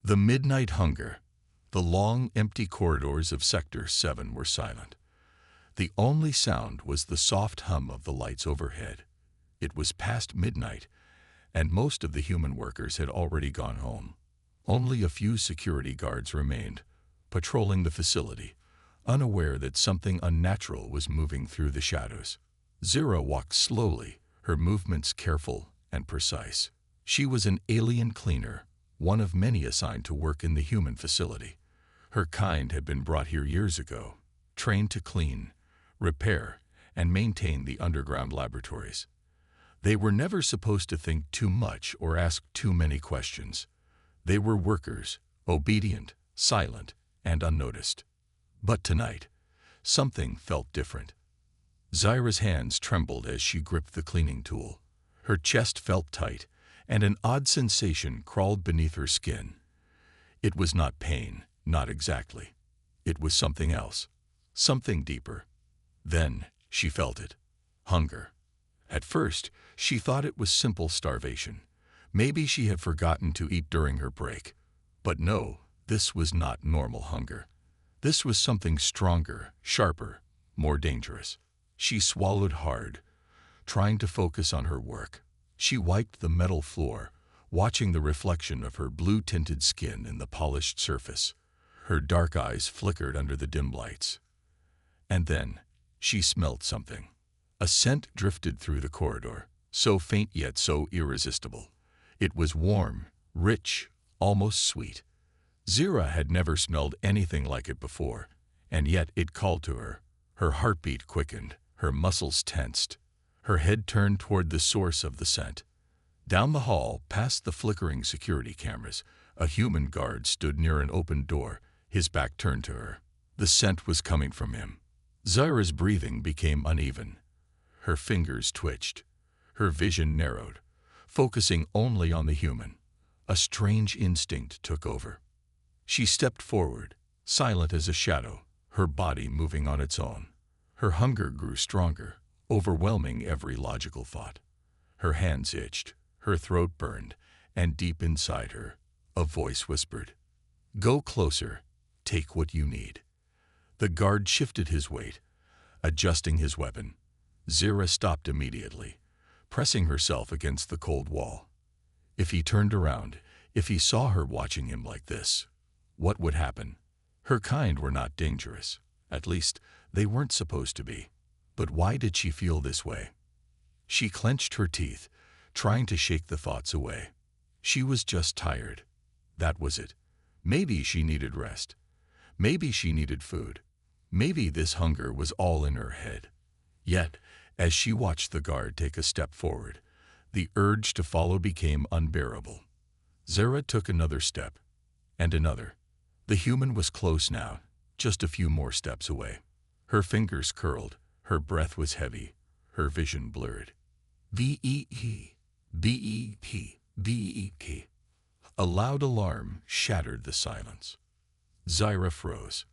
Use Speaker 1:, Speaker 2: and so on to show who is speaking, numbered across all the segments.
Speaker 1: The midnight hunger. The long, empty corridors of Sector 7 were silent. The only sound was the soft hum of the lights overhead. It was past midnight, and most of the human workers had already gone home. Only a few security guards remained, patrolling the facility, unaware that something unnatural was moving through the shadows. Zira walked slowly, her movements careful and precise. She was an alien cleaner, one of many assigned to work in the human facility. Her kind had been brought here years ago, trained to clean, repair, and maintain the underground laboratories. They were never supposed to think too much or ask too many questions. They were workers, obedient, silent, and unnoticed. But tonight, something felt different. Zira's hands trembled as she gripped the cleaning tool. Her chest felt tight, and an odd sensation crawled beneath her skin. It was not pain, not exactly. It was something else, something deeper. Then she felt it. Hunger. At first, she thought it was simple starvation. Maybe she had forgotten to eat during her break. But no, this was not normal hunger. This was something stronger, sharper, more dangerous. She swallowed hard, trying to focus on her work. She wiped the metal floor, watching the reflection of her blue-tinted skin in the polished surface. Her dark eyes flickered under the dim lights. And then, she smelled something. A scent drifted through the corridor, so faint yet so irresistible. It was warm, rich, almost sweet. Zira had never smelled anything like it before, and yet it called to her. Her heartbeat quickened, her muscles tensed. Her head turned toward the source of the scent. Down the hall, past the flickering security cameras, a human guard stood near an open door, his back turned to her. The scent was coming from him. Zira's breathing became uneven. Her fingers twitched. Her vision narrowed, focusing only on the human. A strange instinct took over. She stepped forward, silent as a shadow, her body moving on its own. Her hunger grew stronger, overwhelming every logical thought. Her hands itched, her throat burned, and deep inside her, a voice whispered, "Go closer, take what you need." The guard shifted his weight, adjusting his weapon. Zira stopped immediately, pressing herself against the cold wall. If he turned around, if he saw her watching him like this, what would happen? Her kind were not dangerous. At least, they weren't supposed to be. But why did she feel this way? She clenched her teeth, trying to shake the thoughts away. She was just tired. That was it. Maybe she needed rest. Maybe she needed food. Maybe this hunger was all in her head. Yet, as she watched the guard take a step forward, the urge to follow became unbearable. Zira took another step, and another. The human was close now, just a few more steps away. Her fingers curled, her breath was heavy, her vision blurred. B-E-E, B-E-P, B-E-P. A loud alarm shattered the silence. Zira froze.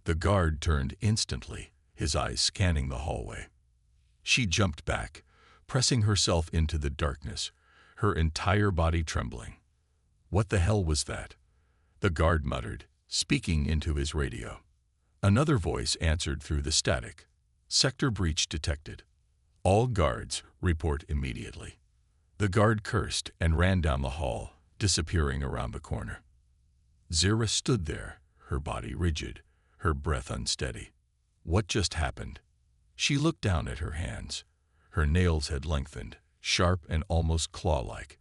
Speaker 1: The guard turned instantly, his eyes scanning the hallway. She jumped back, pressing herself into the darkness, her entire body trembling. What the hell was that? The guard muttered, speaking into his radio. Another voice answered through the static. Sector breach detected. All guards report immediately. The guard cursed and ran down the hall, disappearing around the corner. Zira stood there, her body rigid, her breath unsteady. What just happened? She looked down at her hands. Her nails had lengthened, sharp and almost claw-like.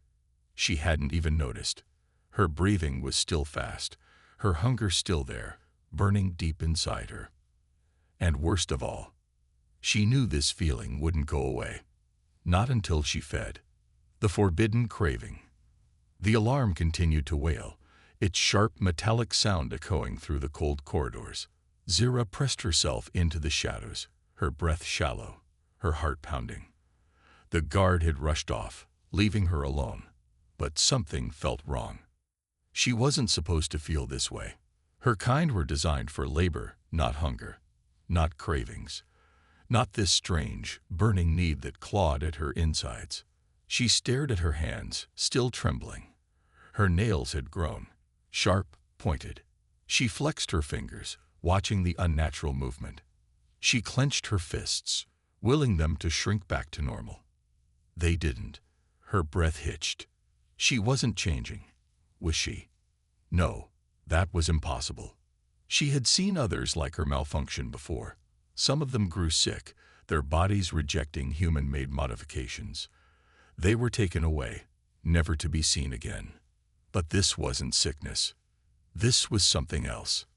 Speaker 1: She hadn't even noticed. Her breathing was still fast, her hunger still there, burning deep inside her. And worst of all, she knew this feeling wouldn't go away. Not until she fed. The forbidden craving. The alarm continued to wail, its sharp metallic sound echoing through the cold corridors. Zira pressed herself into the shadows, her breath shallow, her heart pounding. The guard had rushed off, leaving her alone. But something felt wrong. She wasn't supposed to feel this way. Her kind were designed for labor, not hunger, not cravings, not this strange, burning need that clawed at her insides. She stared at her hands, still trembling. Her nails had grown. sharp, pointed. She flexed her fingers, watching the unnatural movement. She clenched her fists, willing them to shrink back to normal. They didn't. Her breath hitched. She wasn't changing, was she? No, that was impossible. She had seen others like her malfunction before. Some of them grew sick, their bodies rejecting human-made modifications. They were taken away, never to be seen again. But this wasn't sickness. This was something else.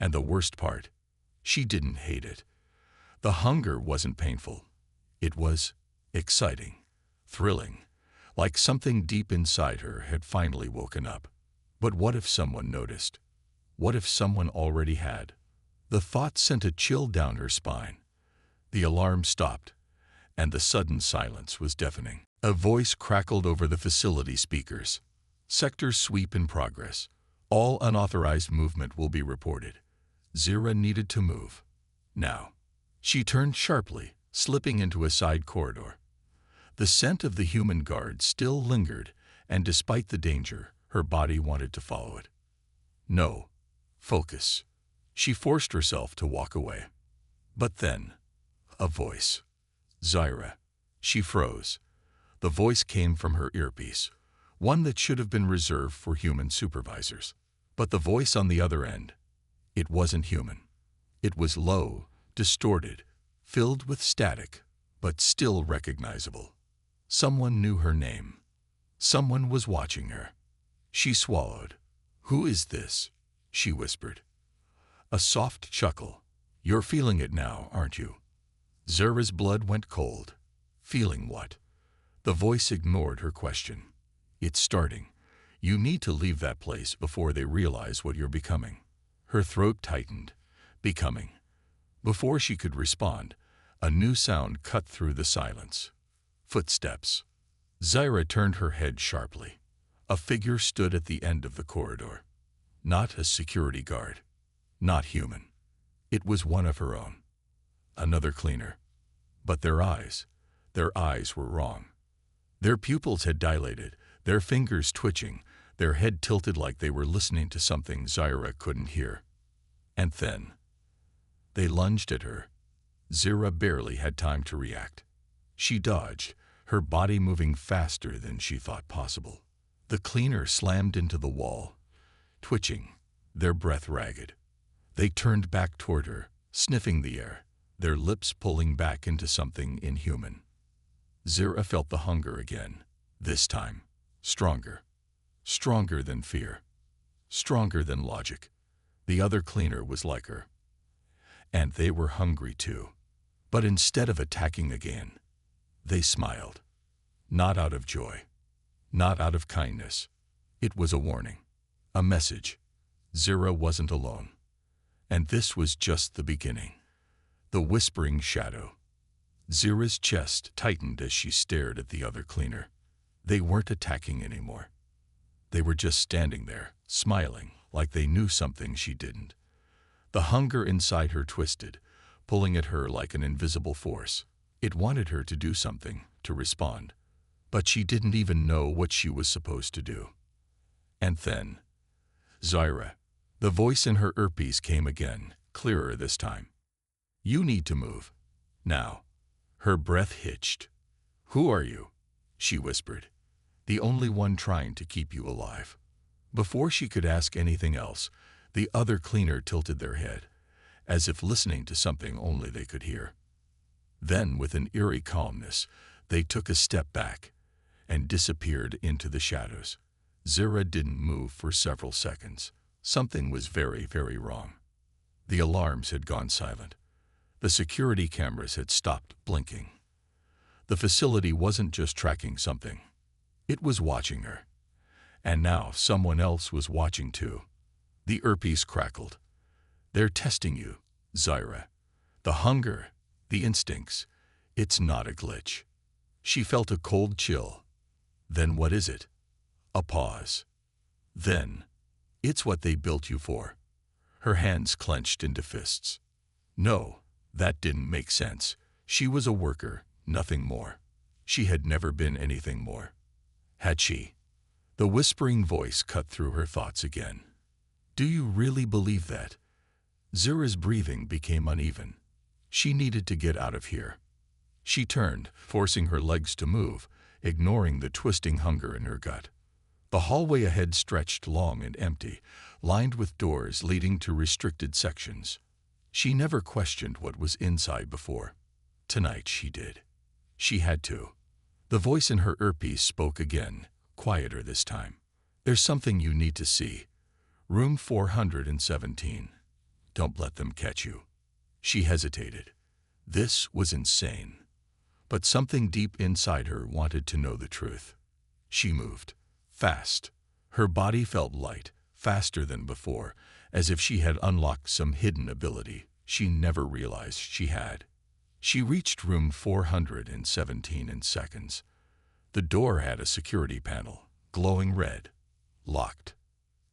Speaker 1: And the worst part, she didn't hate it. The hunger wasn't painful. It was exciting, thrilling, like something deep inside her had finally woken up. But what if someone noticed? What if someone already had? The thought sent a chill down her spine. The alarm stopped, and the sudden silence was deafening. A voice crackled over the facility speakers. Sector sweep in progress. All unauthorized movement will be reported. Zira needed to move. Now. She turned sharply, slipping into a side corridor. The scent of the human guard still lingered, and despite the danger, her body wanted to follow it. No. Focus. She forced herself to walk away. But then, a voice. Zira. She froze. The voice came from her earpiece, one that should have been reserved for human supervisors. But the voice on the other end, it wasn't human. It was low, distorted, filled with static, but still recognizable. Someone knew her name. Someone was watching her. She swallowed. "Who is this?" she whispered. A soft chuckle. "You're feeling it now, aren't you?" Zira's blood went cold. Feeling what? The voice ignored her question. "It's starting. You need to leave that place before they realize what you're becoming." Her throat tightened. Becoming. Before she could respond, a new sound cut through the silence. Footsteps. Zira turned her head sharply. A figure stood at the end of the corridor. Not a security guard. Not human. It was one of her own. Another cleaner. But their eyes were wrong. Their pupils had dilated, their fingers twitching, their head tilted like they were listening to something Zira couldn't hear. And then, they lunged at her. Zira barely had time to react. She dodged, her body moving faster than she thought possible. The cleaner slammed into the wall, twitching, their breath ragged. They turned back toward her, sniffing the air, their lips pulling back into something inhuman. Zira felt the hunger again, this time, stronger. Stronger than fear. Stronger than logic. The other cleaner was like her. And they were hungry too. But instead of attacking again, they smiled. Not out of joy. Not out of kindness. It was a warning. A message. Zira wasn't alone. And this was just the beginning. The whispering shadow. Zira's chest tightened as she stared at the other cleaner. They weren't attacking anymore. They were just standing there, smiling, like they knew something she didn't. The hunger inside her twisted, pulling at her like an invisible force. It wanted her to do something, to respond. But she didn't even know what she was supposed to do. And then, Zira. The voice in her earpiece came again, clearer this time. "You need to move. Now." Her breath hitched. "Who are you?" she whispered. "The only one trying to keep you alive." Before she could ask anything else, the other cleaner tilted their head, as if listening to something only they could hear. Then, with an eerie calmness, they took a step back and disappeared into the shadows. Zira didn't move for several seconds. Something was very, very wrong. The alarms had gone silent. The security cameras had stopped blinking. The facility wasn't just tracking something. It was watching her. And now someone else was watching too. The earpiece crackled. "They're testing you, Zira. The hunger, the instincts. It's not a glitch." She felt a cold chill. Then what is it? A pause. Then, "It's what they built you for." Her hands clenched into fists. No, that didn't make sense. She was a worker, nothing more. She had never been anything more. Had she? The whispering voice cut through her thoughts again. Do you really believe that? Zira's breathing became uneven. She needed to get out of here. She turned, forcing her legs to move, ignoring the twisting hunger in her gut. The hallway ahead stretched long and empty, lined with doors leading to restricted sections. She never questioned what was inside before. Tonight she did. She had to. The voice in her earpiece spoke again, quieter this time. There's something you need to see. Room 417. Don't let them catch you. She hesitated. This was insane. But something deep inside her wanted to know the truth. She moved. Fast. Her body felt light, faster than before, as if she had unlocked some hidden ability she never realized she had. She reached room 417 in seconds. The door had a security panel, glowing red. Locked.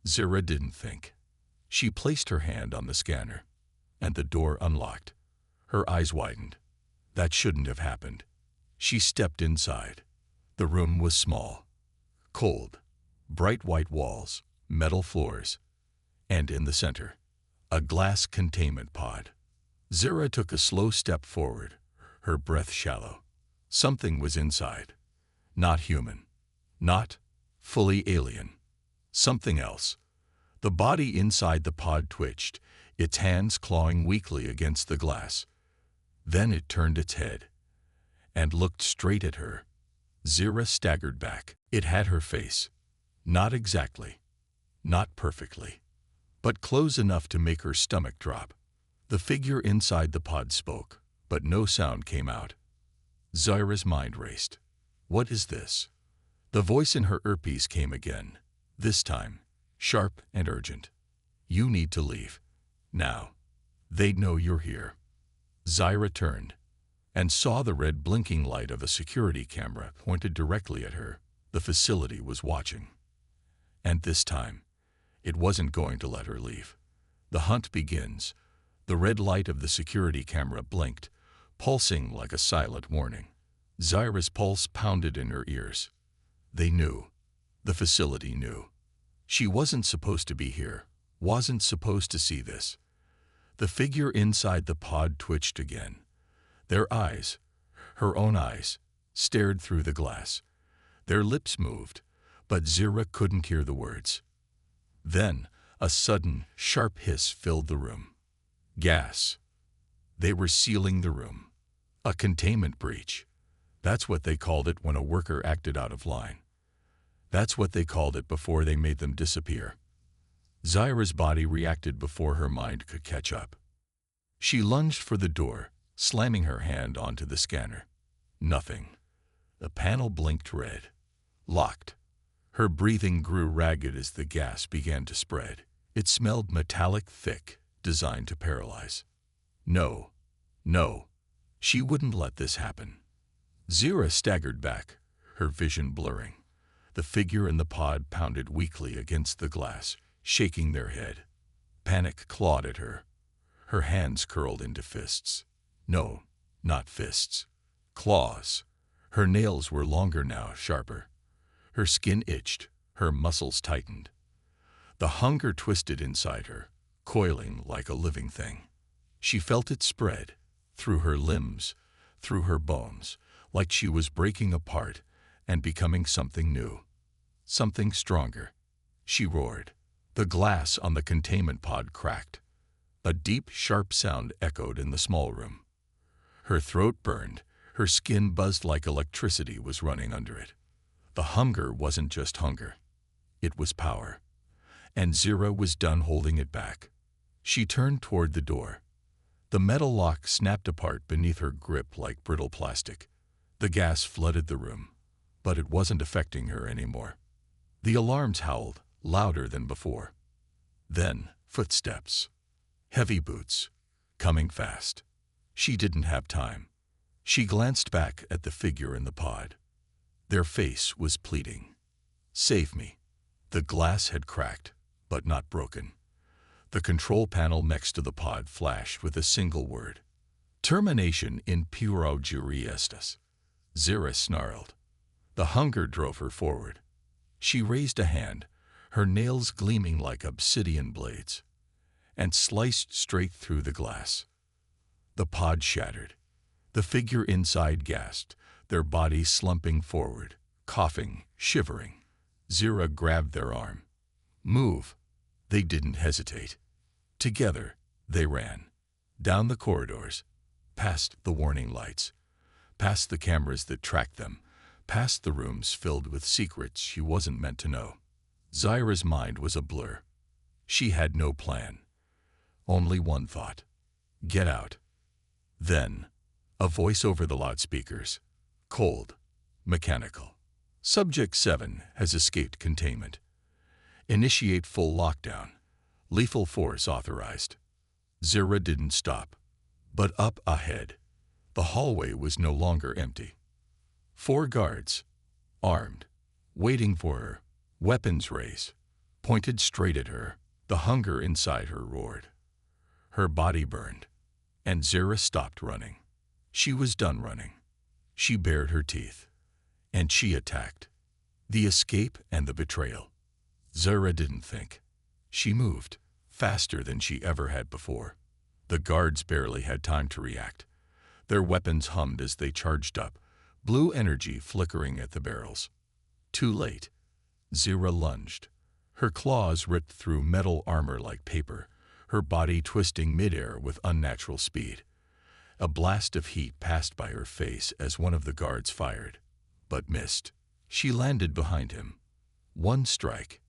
Speaker 1: Zira didn't think. She placed her hand on the scanner, and the door unlocked. Her eyes widened. That shouldn't have happened. She stepped inside. The room was small, cold, bright white walls, metal floors, and in the center, a glass containment pod. Zira took a slow step forward, her breath shallow. Something was inside. Not human. Not fully alien. Something else. The body inside the pod twitched, its hands clawing weakly against the glass. Then it turned its head and looked straight at her. Zira staggered back. It had her face. Not exactly. Not perfectly. But close enough to make her stomach drop. The figure inside the pod spoke, but no sound came out. Zira's mind raced. What is this? The voice in her earpiece came again. This time, sharp and urgent. You need to leave. Now. They'd know you're here. Zira turned and saw the red blinking light of a security camera pointed directly at her. The facility was watching. And this time, it wasn't going to let her leave. The hunt begins. The red light of the security camera blinked, pulsing like a silent warning. Zira's pulse pounded in her ears. They knew. The facility knew. She wasn't supposed to be here, wasn't supposed to see this. The figure inside the pod twitched again. Their eyes, her own eyes, stared through the glass. Their lips moved, but Zira couldn't hear the words. Then, a sudden, sharp hiss filled the room. Gas. They were sealing the room. A containment breach. That's what they called it when a worker acted out of line. That's what they called it before they made them disappear. Zira's body reacted before her mind could catch up. She lunged for the door, slamming her hand onto the scanner. Nothing. The panel blinked red. Locked. Her breathing grew ragged as the gas began to spread. It smelled metallic thick, designed to paralyze. No. No. She wouldn't let this happen. Zira staggered back, her vision blurring. The figure in the pod pounded weakly against the glass, shaking their head. Panic clawed at her. Her hands curled into fists. No, not fists. Claws. Her nails were longer now, sharper. Her skin itched, her muscles tightened. The hunger twisted inside her, coiling like a living thing. She felt it spread, through her limbs, through her bones, like she was breaking apart and becoming something new. Something stronger. She roared. The glass on the containment pod cracked. A deep, sharp sound echoed in the small room. Her throat burned, her skin buzzed like electricity was running under it. The hunger wasn't just hunger. It was power. And Zira was done holding it back. She turned toward the door. The metal lock snapped apart beneath her grip like brittle plastic. The gas flooded the room, but it wasn't affecting her anymore. The alarms howled, louder than before. Then, footsteps. Heavy boots. Coming fast. She didn't have time. She glanced back at the figure in the pod. Their face was pleading. Save me. The glass had cracked, but not broken. The control panel next to the pod flashed with a single word. Termination in puro jury estis. Zira snarled. The hunger drove her forward. She raised a hand, her nails gleaming like obsidian blades, and sliced straight through the glass. The pod shattered. The figure inside gasped, their bodies slumping forward, coughing, shivering. Zira grabbed their arm. "Move!" They didn't hesitate. Together, they ran. Down the corridors, past the warning lights, past the cameras that tracked them, past the rooms filled with secrets she wasn't meant to know. Zyra's mind was a blur. She had no plan. Only one thought. Get out. Then, a voice over the loudspeakers. Cold. Mechanical. Subject 7 has escaped containment. Initiate full lockdown. Lethal force authorized. Zyra didn't stop. But up ahead, the hallway was no longer empty. 4 guards, armed, waiting for her, weapons raised, pointed straight at her. The hunger inside her roared. Her body burned, and Zyra stopped running. She was done running. She bared her teeth, and she attacked. The escape and the betrayal. Zyra didn't think. She moved, faster than she ever had before. The guards barely had time to react. Their weapons hummed as they charged up, blue energy flickering at the barrels. Too late. Zyra lunged. Her claws ripped through metal armor like paper, her body twisting midair with unnatural speed. A blast of heat passed by her face as one of the guards fired, but missed. She landed behind him. One strike.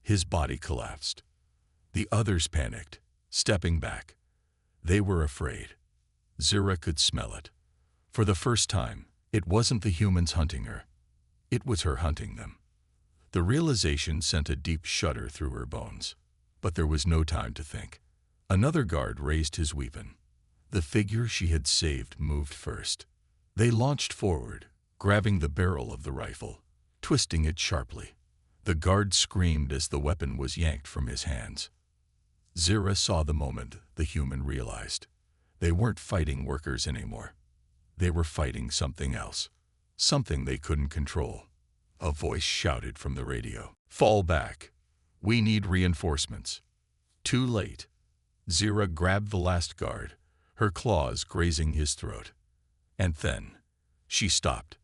Speaker 1: His body collapsed. The others panicked, stepping back. They were afraid. Zyra could smell it. For the first time, it wasn't the humans hunting her. It was her hunting them. The realization sent a deep shudder through her bones. But there was no time to think. Another guard raised his weapon. The figure she had saved moved first. They launched forward, grabbing the barrel of the rifle, twisting it sharply. The guard screamed as the weapon was yanked from his hands. Zyra saw the moment the human realized. They weren't fighting workers anymore. They were fighting something else. Something they couldn't control. A voice shouted from the radio. "Fall back. We need reinforcements." Too late. Zyra grabbed the last guard, her claws grazing his throat. And then, she stopped.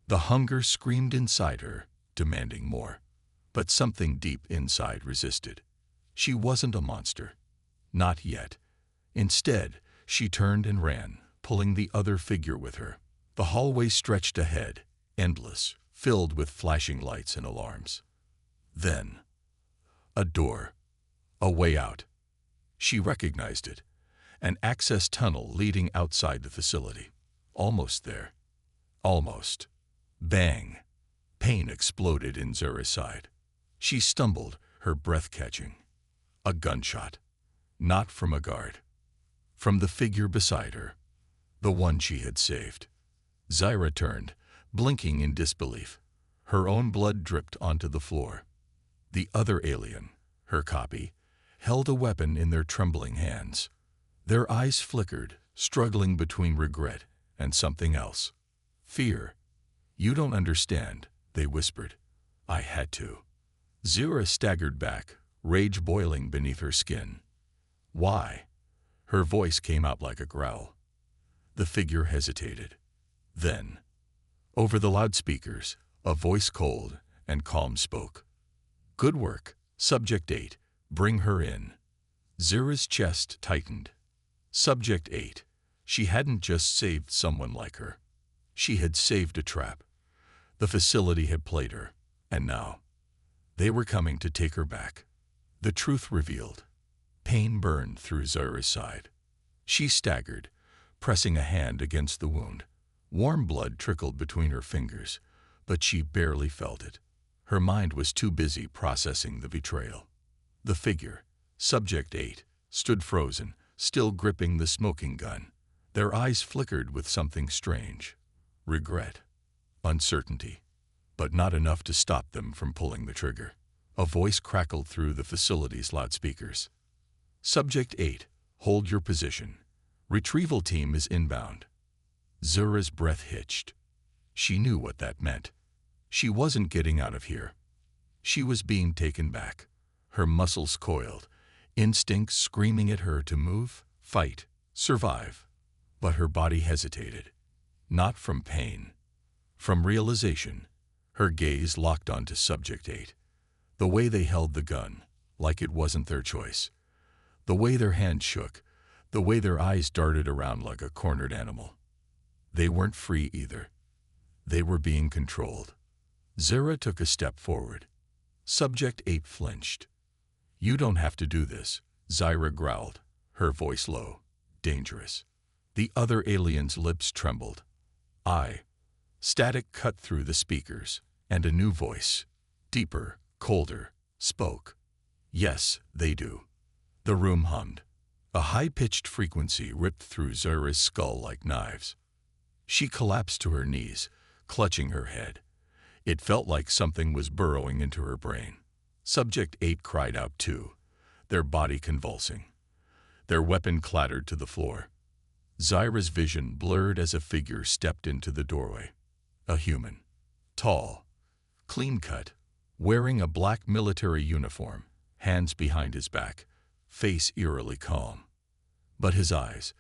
Speaker 1: The hunger screamed inside her, demanding more. But something deep inside resisted. She wasn't a monster. Not yet. Instead, she turned and ran, pulling the other figure with her. The hallway stretched ahead, endless, filled with flashing lights and alarms. Then, a door. A way out. She recognized it. An access tunnel leading outside the facility. Almost there. Almost. Bang. Pain exploded in Zyra's side. She stumbled, her breath catching. A gunshot. Not from a guard. From the figure beside her. The one she had saved. Zyra turned, blinking in disbelief. Her own blood dripped onto the floor. The other alien, her copy, held a weapon in their trembling hands. Their eyes flickered, struggling between regret and something else. Fear. "You don't understand," they whispered. "I had to." Zyra staggered back, rage boiling beneath her skin. "Why?" Her voice came out like a growl. The figure hesitated. Then, over the loudspeakers, a voice cold and calm spoke. "Good work, Subject 8. Bring her in." Zyra's chest tightened. Subject 8. She hadn't just saved someone like her. She had saved a trap. The facility had played her, and now they were coming to take her back. The truth revealed. Pain burned through Zyra's side. She staggered, pressing a hand against the wound. Warm blood trickled between her fingers, but she barely felt it. Her mind was too busy processing the betrayal. The figure, Subject 8, stood frozen, still gripping the smoking gun. Their eyes flickered with something strange. Regret. Uncertainty. But not enough to stop them from pulling the trigger. A voice crackled through the facility's loudspeakers. "Subject 8, hold your position. Retrieval team is inbound." Zyra's breath hitched. She knew what that meant. She wasn't getting out of here. She was being taken back, her muscles coiled, instincts screaming at her to move, fight, survive. But her body hesitated, not from pain, from realization. Her gaze locked onto Subject 8. The way they held the gun, like it wasn't their choice. The way their hands shook, the way their eyes darted around like a cornered animal. They weren't free either. They were being controlled. Zara took a step forward. Subject 8 flinched. "You don't have to do this," Zara growled, her voice low, dangerous. The other alien's lips trembled. Static cut through the speakers, and a new voice, deeper, colder, spoke. "Yes, they do." The room hummed. A high-pitched frequency ripped through Zara's skull like knives. She collapsed to her knees, clutching her head. It felt like something was burrowing into her brain. Subject 8 cried out too, their body convulsing. Their weapon clattered to the floor. Zara's vision blurred as a figure stepped into the doorway. A human. Tall, clean-cut, wearing a black military uniform, hands behind his back, face eerily calm. But his eyes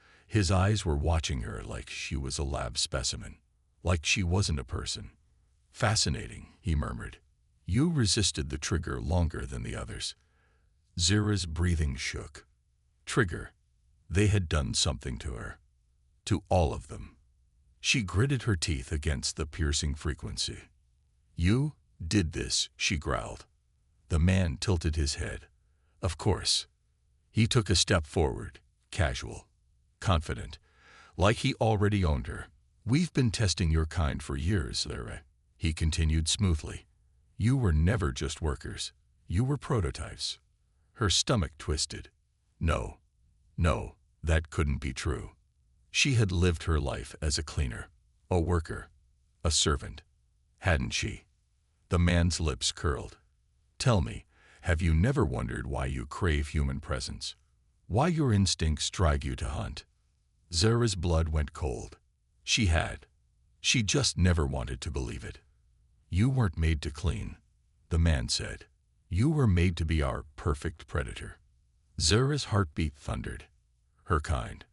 Speaker 1: were watching her like she was a lab specimen, like she wasn't a person. "Fascinating," he murmured. "You resisted the trigger longer than the others." Zara's breathing shook. Trigger. They had done something to her. To all of them. She gritted her teeth against the piercing frequency. "You did this," she growled. The man tilted his head. "Of course." He took a step forward, casual, confident, like he already owned her. "We've been testing your kind for years, Zara," he continued smoothly. "You were never just workers. You were prototypes." Her stomach twisted. No, that couldn't be true. She had lived her life as a cleaner, a worker, a servant, hadn't she? The man's lips curled. "Tell me, have you never wondered why you crave human presence? Why your instincts drag you to hunt?" Zara's blood went cold. She had. She just never wanted to believe it. "You weren't made to clean," the man said. "You were made to be our perfect predator." Zara's heartbeat thundered. Her kind.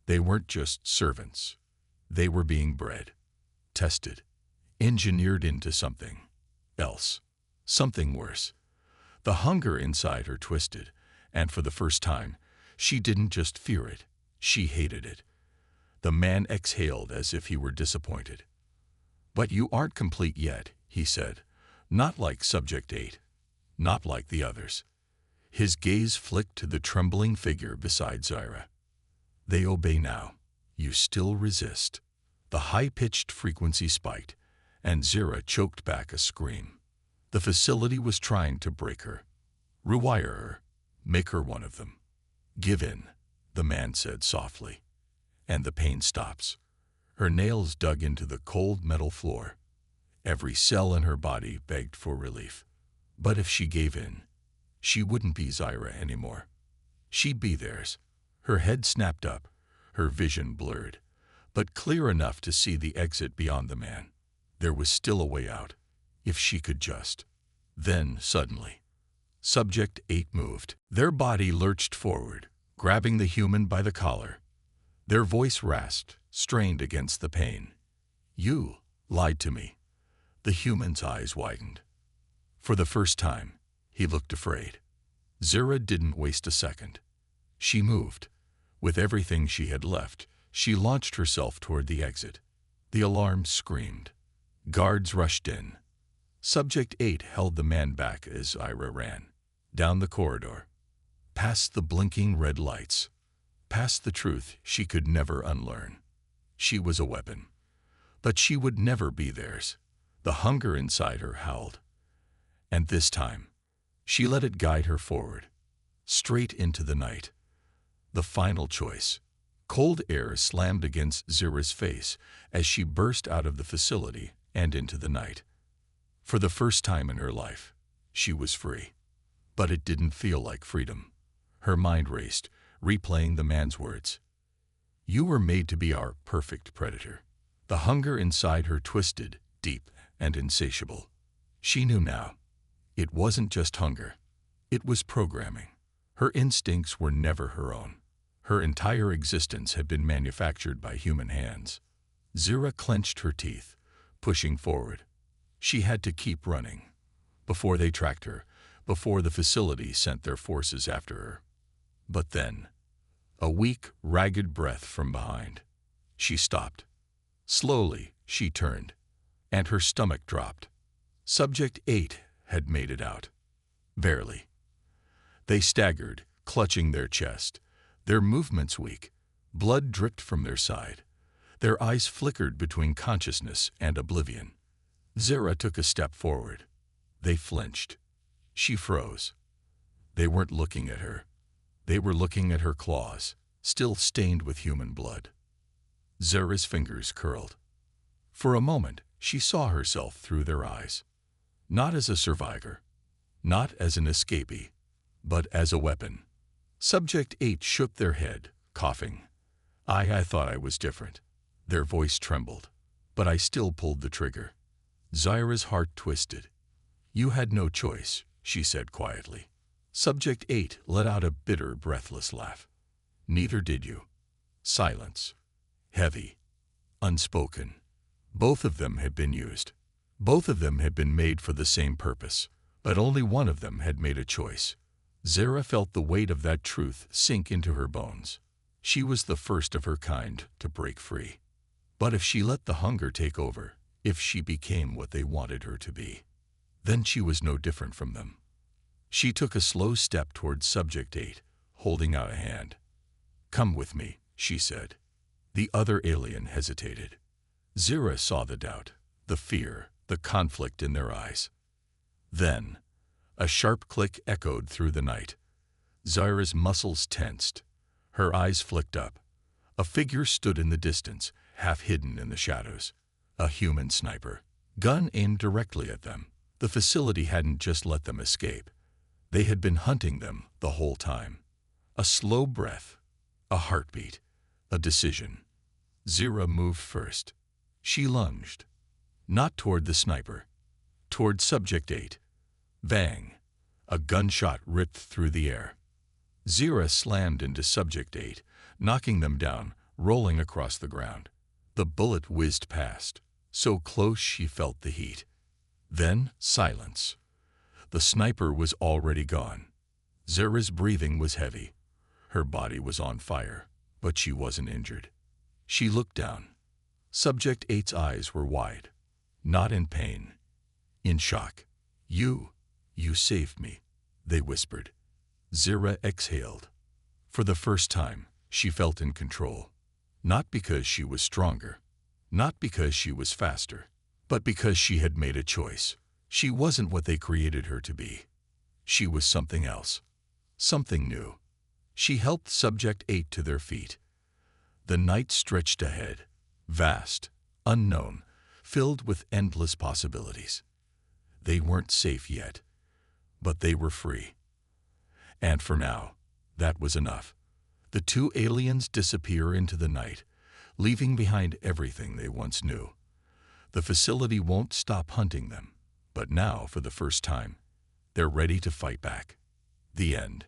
Speaker 1: They weren't just servants. They were being bred, tested, engineered into something else, something worse. The hunger inside her twisted, and for the first time, she didn't just fear it, she hated it. The man exhaled as if he were disappointed. "But you aren't complete yet," he said. "Not like Subject 8. Not like the others." His gaze flicked to the trembling figure beside Zara. "They obey now. You still resist." The high-pitched frequency spiked, and Zara choked back a scream. The facility was trying to break her, rewire her, make her one of them. "Give in," the man said softly. "And the pain stops." Her nails dug into the cold metal floor. Every cell in her body begged for relief. But if she gave in, she wouldn't be Zara anymore. She'd be theirs. Her head snapped up, her vision blurred, but clear enough to see the exit beyond the man. There was still a way out, if she could just. Then, suddenly, Subject 8 moved. Their body lurched forward, grabbing the human by the collar. Their voice rasped, strained against the pain. "You lied to me." The human's eyes widened. For the first time, he looked afraid. Zara didn't waste a second. She moved. With everything she had left, she launched herself toward the exit. The alarm screamed. Guards rushed in. Subject 8 held the man back as Ira ran. Down the corridor. Past the blinking red lights. Past the truth she could never unlearn. She was a weapon. But she would never be theirs. The hunger inside her howled. And this time, she let it guide her forward. Straight into the night. The final choice. Cold air slammed against Zara's face as she burst out of the facility and into the night. For the first time in her life, she was free. But it didn't feel like freedom. Her mind raced, replaying the man's words. "You were made to be our perfect predator." The hunger inside her twisted, deep, and insatiable. She knew now. It wasn't just hunger. It was programming. Her instincts were never her own. Her entire existence had been manufactured by human hands. Zira clenched her teeth, pushing forward. She had to keep running. Before they tracked her, before the facility sent their forces after her. But then, a weak, ragged breath from behind. She stopped. Slowly, she turned, and her stomach dropped. Subject 8 had made it out. Barely. They staggered, clutching their chest, their movements weak. Blood dripped from their side. Their eyes flickered between consciousness and oblivion. Zira took a step forward. They flinched. She froze. They weren't looking at her. They were looking at her claws, still stained with human blood. Zira's fingers curled. For a moment, she saw herself through their eyes. Not as a survivor, not as an escapee, but as a weapon. Subject 8 shook their head, coughing. I thought I was different. Their voice trembled, but I still pulled the trigger. Zira's heart twisted. You had no choice, she said quietly. Subject 8 let out a bitter, breathless laugh. Neither did you. Silence. Heavy. Unspoken. Both of them had been used. Both of them had been made for the same purpose, but only one of them had made a choice. Zira felt the weight of that truth sink into her bones. She was the first of her kind to break free. But if she let the hunger take over, if she became what they wanted her to be, then she was no different from them. She took a slow step towards Subject 8, holding out a hand. Come with me, she said. The other alien hesitated. Zira saw the doubt, the fear, the conflict in their eyes. Then, a sharp click echoed through the night. Zira's muscles tensed. Her eyes flicked up. A figure stood in the distance, half hidden in the shadows. A human sniper. Gun aimed directly at them. The facility hadn't just let them escape. They had been hunting them the whole time. A slow breath, a heartbeat, a decision. Zira moved first. She lunged. Not toward the sniper. Toward Subject 8. Bang! A gunshot ripped through the air. Zira slammed into Subject 8, knocking them down, rolling across the ground. The bullet whizzed past, so close she felt the heat. Then silence. The sniper was already gone. Zira's breathing was heavy. Her body was on fire, but she wasn't injured. She looked down. Subject 8's eyes were wide. Not in pain. In shock. You saved me, they whispered. Zira exhaled. For the first time, she felt in control. Not because she was stronger. Not because she was faster. But because she had made a choice. She wasn't what they created her to be. She was something else. Something new. She helped Subject 8 to their feet. The night stretched ahead. Vast, unknown, filled with endless possibilities. They weren't safe yet, but they were free. And for now, that was enough. The two aliens disappear into the night, leaving behind everything they once knew. The facility won't stop hunting them, but now, for the first time, they're ready to fight back. The end.